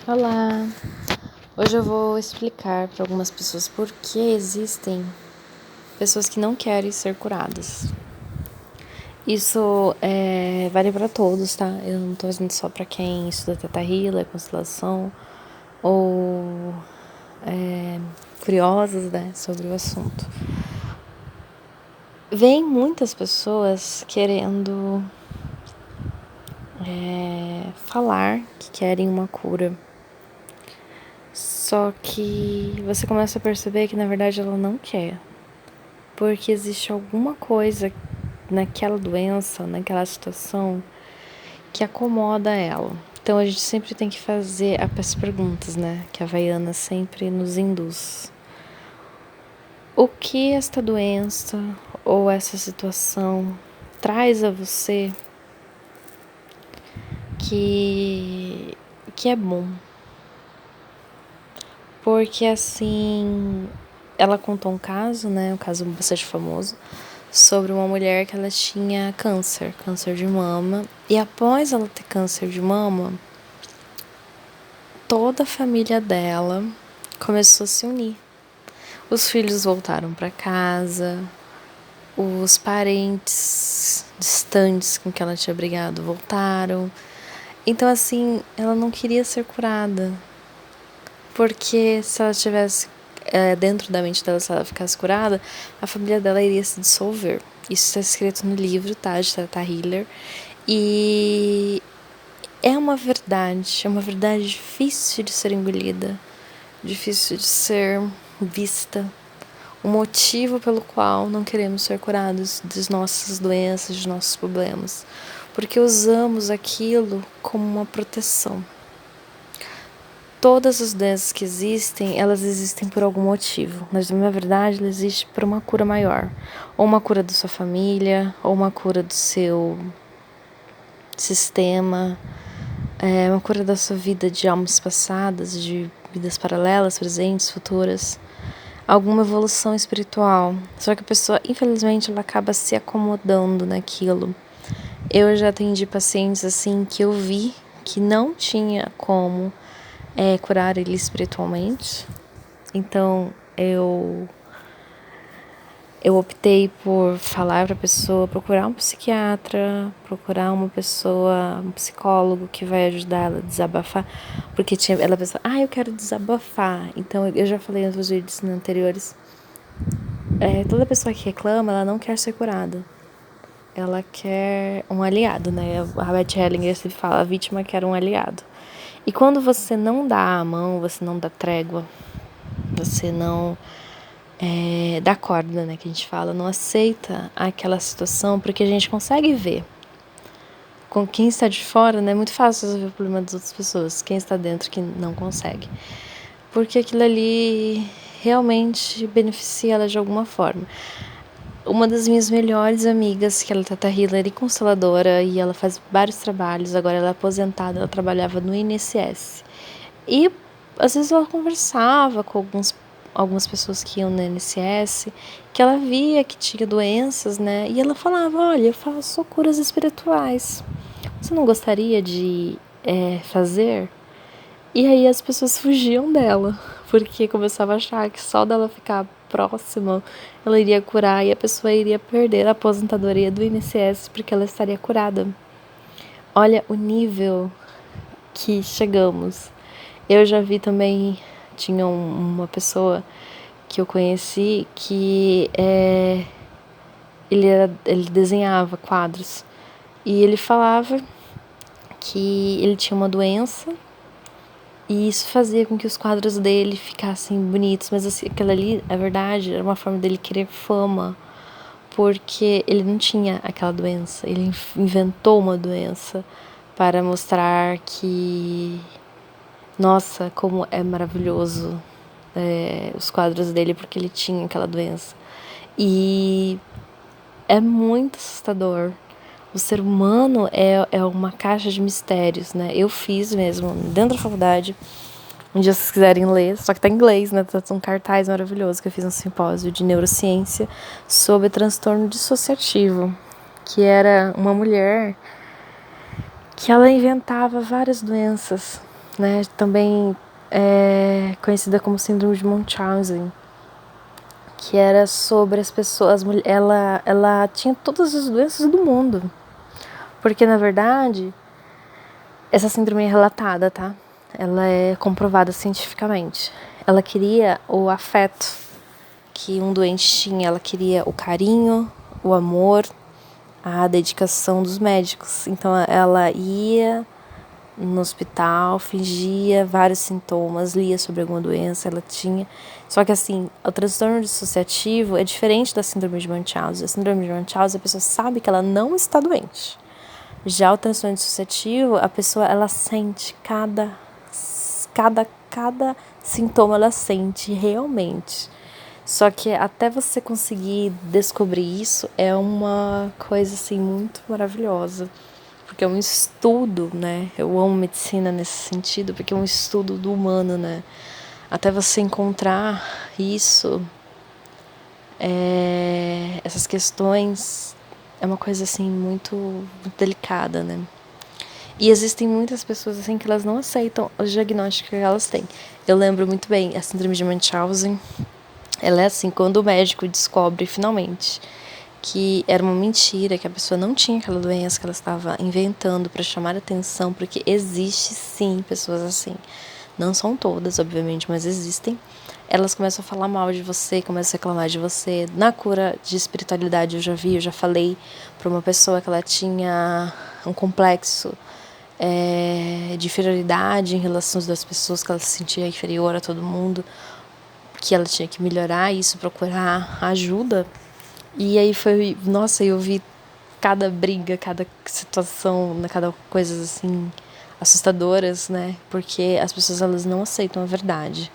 Olá! Hoje eu vou explicar para algumas pessoas por que existem pessoas que não querem ser curadas. Isso vale para todos, tá? Eu não tô dizendo só para quem estuda Teta Healer, constelação ou curiosos, né, sobre o assunto. Vem muitas pessoas querendo falar que querem uma cura. Só que você começa a perceber que na verdade ela não quer. Porque existe alguma coisa naquela doença, naquela situação, que acomoda ela. Então a gente sempre tem que fazer as perguntas, né? Que a Havaiana sempre nos induz. O que esta doença ou essa situação traz a você que é bom? Porque assim, ela contou um caso, né? Um caso bastante famoso, sobre uma mulher que ela tinha câncer de mama. E após ela ter câncer de mama, toda a família dela começou a se unir. Os filhos voltaram para casa, os parentes distantes com que ela tinha brigado voltaram. Então, assim, ela não queria ser curada. Porque se ela tivesse dentro da mente dela, se ela ficasse curada, a família dela iria se dissolver. Isso está escrito no livro, tá? De Teta Healer. E é uma verdade difícil de ser engolida, difícil de ser vista. O motivo pelo qual não queremos ser curados das nossas doenças, dos nossos problemas. Porque usamos aquilo como uma proteção. Todas as doenças que existem, elas existem por algum motivo. Mas, na verdade, ela existe por uma cura maior. Ou uma cura da sua família, ou uma cura do seu sistema, uma cura da sua vida de almas passadas, de vidas paralelas, presentes, futuras. Alguma evolução espiritual. Só que a pessoa, infelizmente, ela acaba se acomodando naquilo. Eu já atendi pacientes assim que eu vi que não tinha como curar ele espiritualmente. Então eu optei por falar para a pessoa procurar um psiquiatra, procurar uma pessoa, um psicólogo que vai ajudar ela a desabafar, porque ela pensou, eu quero desabafar. Então eu já falei nos vídeos anteriores, toda pessoa que reclama, ela não quer ser curada. Ela quer um aliado, né? A Beth Hellinger sempre fala, a vítima quer um aliado. E quando você não dá a mão, você não dá trégua, você não dá corda, né, que a gente fala, não aceita aquela situação, porque a gente consegue ver. Com quem está de fora, né, é muito fácil resolver o problema das outras pessoas, quem está dentro que não consegue. Porque aquilo ali realmente beneficia ela de alguma forma. Uma das minhas melhores amigas, que ela é Teta Healer e consteladora, e ela faz vários trabalhos, agora ela é aposentada, ela trabalhava no INSS. E às vezes ela conversava com algumas pessoas que iam no INSS, que ela via que tinha doenças, né? E ela falava, olha, eu faço curas espirituais. Você não gostaria de fazer? E aí as pessoas fugiam dela, porque começava a achar que só dela ficar próxima, ela iria curar e a pessoa iria perder a aposentadoria do INSS porque ela estaria curada. Olha o nível que chegamos. Eu já vi também, tinha uma pessoa que eu conheci que ele desenhava quadros e ele falava que ele tinha uma doença e isso fazia com que os quadros dele ficassem bonitos, mas assim, aquilo ali, na verdade, era uma forma dele querer fama, porque ele não tinha aquela doença, ele inventou uma doença para mostrar que, nossa, como é maravilhoso os quadros dele, porque ele tinha aquela doença. E é muito assustador. O ser humano é uma caixa de mistérios, né? Eu fiz mesmo, dentro da faculdade, um dia vocês quiserem ler, só que tá em inglês, né? Tá um cartaz maravilhoso que eu fiz um simpósio de neurociência sobre transtorno dissociativo, que era uma mulher que ela inventava várias doenças né? Também é conhecida como síndrome de Munchausen, que era sobre as pessoas, ela tinha todas as doenças do mundo, porque na verdade essa síndrome é relatada, tá? Ela é comprovada cientificamente. Ela queria o afeto que um doente tinha, ela queria o carinho, o amor, a dedicação dos médicos. Então ela ia no hospital, fingia vários sintomas, lia sobre alguma doença, ela tinha. Só que assim, o transtorno dissociativo é diferente da síndrome de Munchausen. A síndrome de Munchausen, a pessoa sabe que ela não está doente. Já o transtorno dissociativo, a pessoa ela sente cada sintoma ela sente realmente. Só que até você conseguir descobrir isso é uma coisa assim muito maravilhosa, porque é um estudo, né? Eu amo medicina nesse sentido, porque é um estudo do humano, né? Até você encontrar isso, essas questões, é uma coisa assim muito delicada, né? E existem muitas pessoas assim que elas não aceitam os diagnósticos que elas têm. Eu lembro muito bem, a síndrome de Munchausen, ela é assim, quando o médico descobre finalmente que era uma mentira, que a pessoa não tinha aquela doença que ela estava inventando para chamar atenção, porque existe sim pessoas assim. Não são todas, obviamente, mas existem. Elas começam a falar mal de você, começam a reclamar de você. Na cura de espiritualidade eu já falei para uma pessoa que ela tinha um complexo de inferioridade em relação às pessoas, que ela se sentia inferior a todo mundo, que ela tinha que melhorar isso, procurar ajuda. E aí foi, nossa, eu vi cada briga, cada situação, cada coisas assim assustadoras, né? Porque as pessoas elas não aceitam a verdade.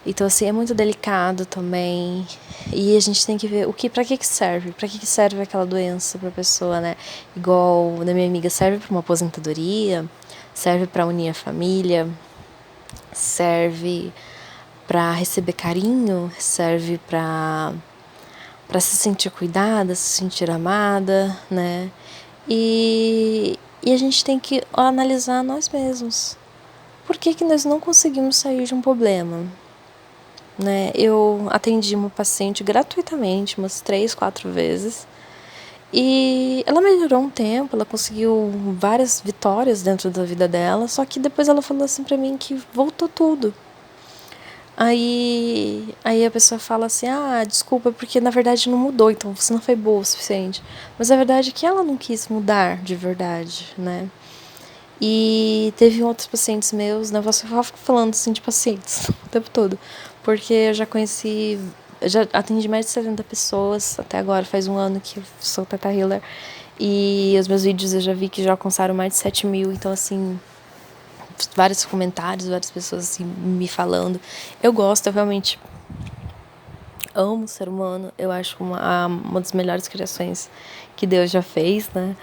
Então assim, é muito delicado também. E a gente tem que ver para que serve? Para que serve aquela doença para a pessoa, né? Igual da minha amiga, serve para uma aposentadoria, serve para unir a família, serve para receber carinho, serve para se sentir cuidada, se sentir amada, né? E a gente tem que analisar nós mesmos. Por que nós não conseguimos sair de um problema? Né? Eu atendi uma paciente gratuitamente umas 3, 4 vezes. E ela melhorou um tempo, ela conseguiu várias vitórias dentro da vida dela, só que depois ela falou assim pra mim que voltou tudo. Aí a pessoa fala assim, desculpa, porque na verdade não mudou, então você não foi boa o suficiente. Mas a verdade é que ela não quis mudar de verdade, né? E teve outros pacientes meus, né? Você fica falando assim de pacientes o tempo todo. Porque eu já conheci, eu já atendi mais de 70 pessoas até agora, faz um ano que eu sou Teta Healer. E os meus vídeos eu já vi que já alcançaram mais de 7 mil, então assim, vários comentários, várias pessoas assim me falando. Eu gosto, eu realmente amo o ser humano. Eu acho uma das melhores criações que Deus já fez, né?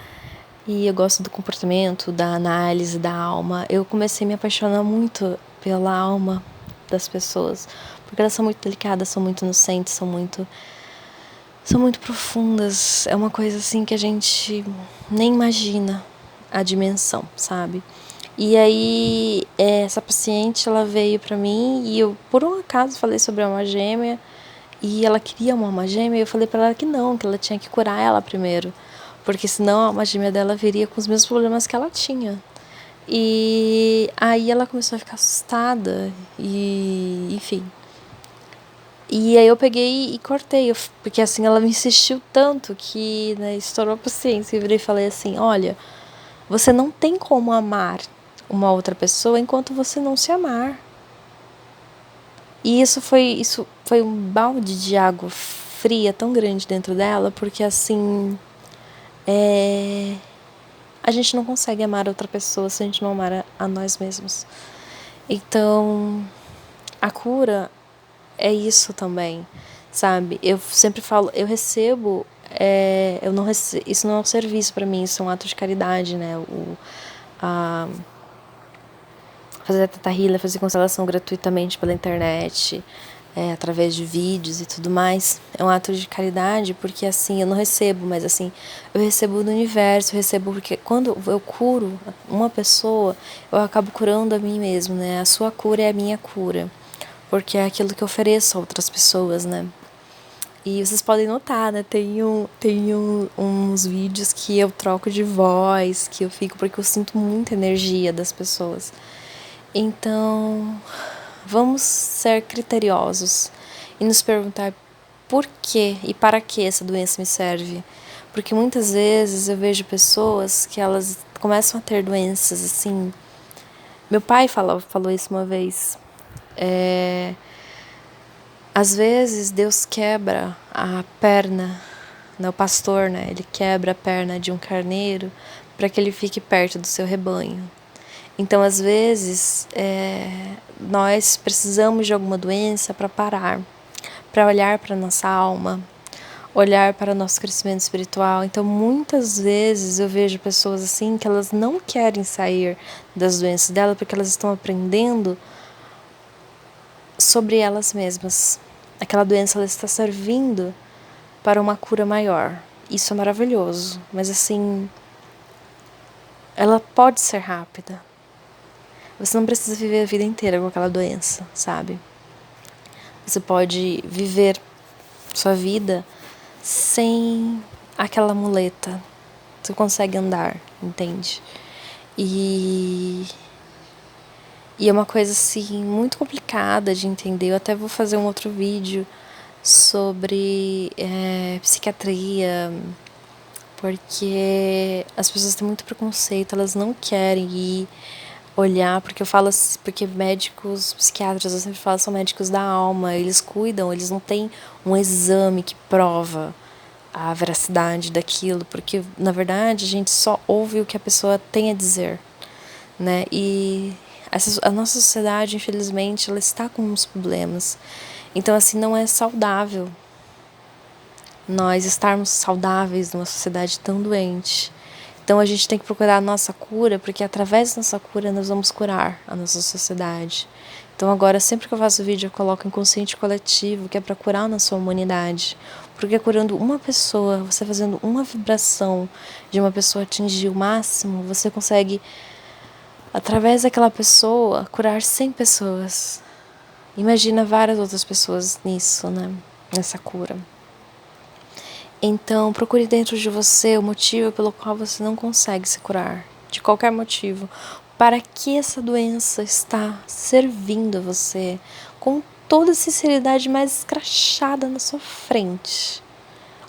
E eu gosto do comportamento, da análise da alma. Eu comecei a me apaixonar muito pela alma das pessoas, porque elas são muito delicadas, são muito inocentes, são muito profundas. É uma coisa assim que a gente nem imagina a dimensão, sabe? E aí, essa paciente, ela veio pra mim e eu, por um acaso, falei sobre a alma gêmea e ela queria uma alma gêmea e eu falei pra ela que não, que ela tinha que curar ela primeiro, porque senão a alma gêmea dela viria com os mesmos problemas que ela tinha. E aí ela começou a ficar assustada e, enfim. E aí eu peguei e cortei, porque assim ela me insistiu tanto que, né, estourou a paciência. Eu virei e falei assim, olha, você não tem como amar uma outra pessoa enquanto você não se amar. E isso foi um balde de água fria tão grande dentro dela, porque assim, a gente não consegue amar outra pessoa se a gente não amar a nós mesmos. Então, a cura é isso também, sabe? Eu sempre falo, eu recebo, eu não recebo, isso não é um serviço para mim, isso é um ato de caridade, né? Fazer a Teta Healer, fazer constelação gratuitamente pela internet, através de vídeos e tudo mais. É um ato de caridade, porque assim, eu não recebo, mas assim, eu recebo do universo, eu recebo porque quando eu curo uma pessoa, eu acabo curando a mim mesmo, né? A sua cura é a minha cura, porque é aquilo que eu ofereço a outras pessoas, né? E vocês podem notar, né? Tem uns vídeos que eu troco de voz, que eu fico, porque eu sinto muita energia das pessoas. Então, vamos ser criteriosos e nos perguntar por que e para que essa doença me serve. Porque muitas vezes eu vejo pessoas que elas começam a ter doenças assim. Meu pai falou isso uma vez. Às vezes Deus quebra a perna, né, o pastor, né, ele quebra a perna de um carneiro para que ele fique perto do seu rebanho. Então, às vezes, nós precisamos de alguma doença para parar, para olhar para a nossa alma, olhar para o nosso crescimento espiritual. Então, muitas vezes eu vejo pessoas assim que elas não querem sair das doenças dela porque elas estão aprendendo sobre elas mesmas. Aquela doença ela está servindo para uma cura maior. Isso é maravilhoso, mas assim, ela pode ser rápida. Você não precisa viver a vida inteira com aquela doença, sabe? Você pode viver sua vida sem aquela muleta. Você consegue andar, entende? E é uma coisa assim muito complicada de entender. Eu até vou fazer um outro vídeo sobre psiquiatria, porque as pessoas têm muito preconceito, elas não querem ir olhar, porque eu falo assim, porque médicos, psiquiatras, eu sempre falo, são médicos da alma, eles cuidam, eles não têm um exame que prova a veracidade daquilo, porque na verdade a gente só ouve o que a pessoa tem a dizer, né? E a nossa sociedade, infelizmente, ela está com uns problemas. Então, assim, não é saudável nós estarmos saudáveis numa sociedade tão doente. Então a gente tem que procurar a nossa cura, porque através da nossa cura nós vamos curar a nossa sociedade. Então agora, sempre que eu faço vídeo, eu coloco inconsciente coletivo, que é para curar a nossa humanidade. Porque curando uma pessoa, você fazendo uma vibração de uma pessoa atingir o máximo, você consegue, através daquela pessoa, curar 100 pessoas. Imagina várias outras pessoas nisso, né? Nessa cura. Então, procure dentro de você o motivo pelo qual você não consegue se curar, de qualquer motivo. Para que essa doença está servindo a você, com toda a sinceridade mais escrachada na sua frente.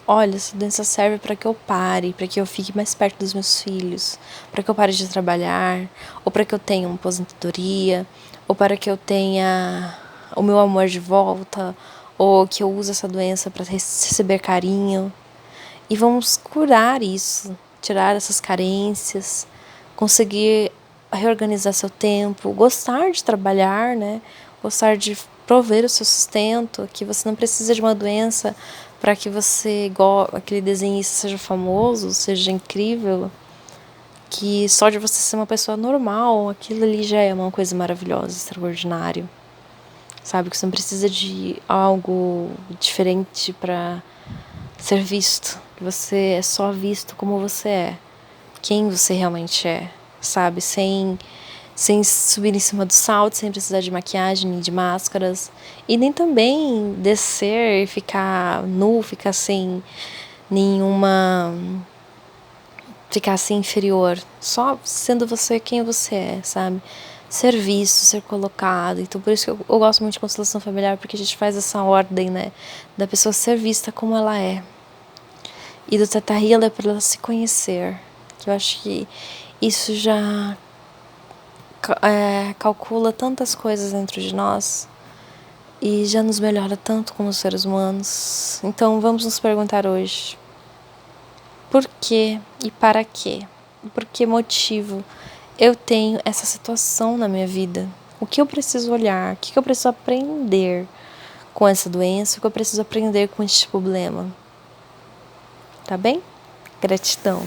Olha, essa doença serve para que eu pare, para que eu fique mais perto dos meus filhos, para que eu pare de trabalhar, ou para que eu tenha uma aposentadoria, ou para que eu tenha o meu amor de volta, ou que eu use essa doença para receber carinho. E vamos curar isso, tirar essas carências, conseguir reorganizar seu tempo, gostar de trabalhar, né? Gostar de prover o seu sustento, que você não precisa de uma doença para que você, igual aquele desenhista, seja famoso, seja incrível, que só de você ser uma pessoa normal, aquilo ali já é uma coisa maravilhosa, extraordinária. Sabe, que você não precisa de algo diferente para ser visto, que você é só visto como você é, quem você realmente é, sabe, sem subir em cima do salto, sem precisar de maquiagem, nem de máscaras, e nem também descer e ficar nu, ficar sem nenhuma, ficar assim inferior, só sendo você quem você é, sabe, ser visto, ser colocado. Então por isso que eu gosto muito de constelação familiar, porque a gente faz essa ordem, né, da pessoa ser vista como ela é. E do Teta Healer para ela se conhecer, que eu acho que isso já calcula tantas coisas dentro de nós e já nos melhora tanto como seres humanos. Então vamos nos perguntar hoje, por que e para quê? Por que motivo eu tenho essa situação na minha vida? O que eu preciso olhar? O que eu preciso aprender com essa doença? O que eu preciso aprender com este problema? Tá bem? Gratidão.